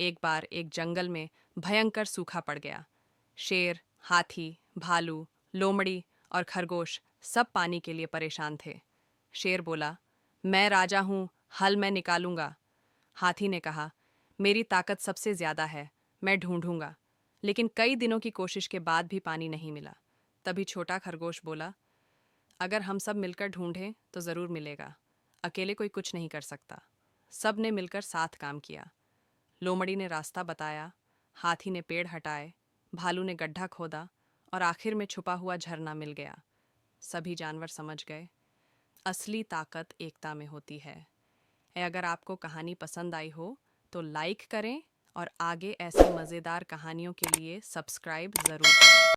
एक बार एक जंगल में भयंकर सूखा पड़ गया। शेर, हाथी, भालू, लोमड़ी और खरगोश सब पानी के लिए परेशान थे। शेर बोला, मैं राजा हूँ, हल मैं निकालूंगा। हाथी ने कहा, मेरी ताकत सबसे ज्यादा है, मैं ढूंढूंगा। लेकिन कई दिनों की कोशिश के बाद भी पानी नहीं मिला। तभी छोटा खरगोश बोला, अगर हम सब मिलकर ढूंढें तो जरूर मिलेगा। अकेले कोई कुछ नहीं कर सकता। सब ने मिलकर साथ काम किया। लोमड़ी ने रास्ता बताया, हाथी ने पेड़ हटाए, भालू ने गड्ढा खोदा और आखिर में छुपा हुआ झरना मिल गया। सभी जानवर समझ गए, असली ताकत एकता में होती है। अगर आपको कहानी पसंद आई हो तो लाइक करें और आगे ऐसी मज़ेदार कहानियों के लिए सब्सक्राइब ज़रूर करें।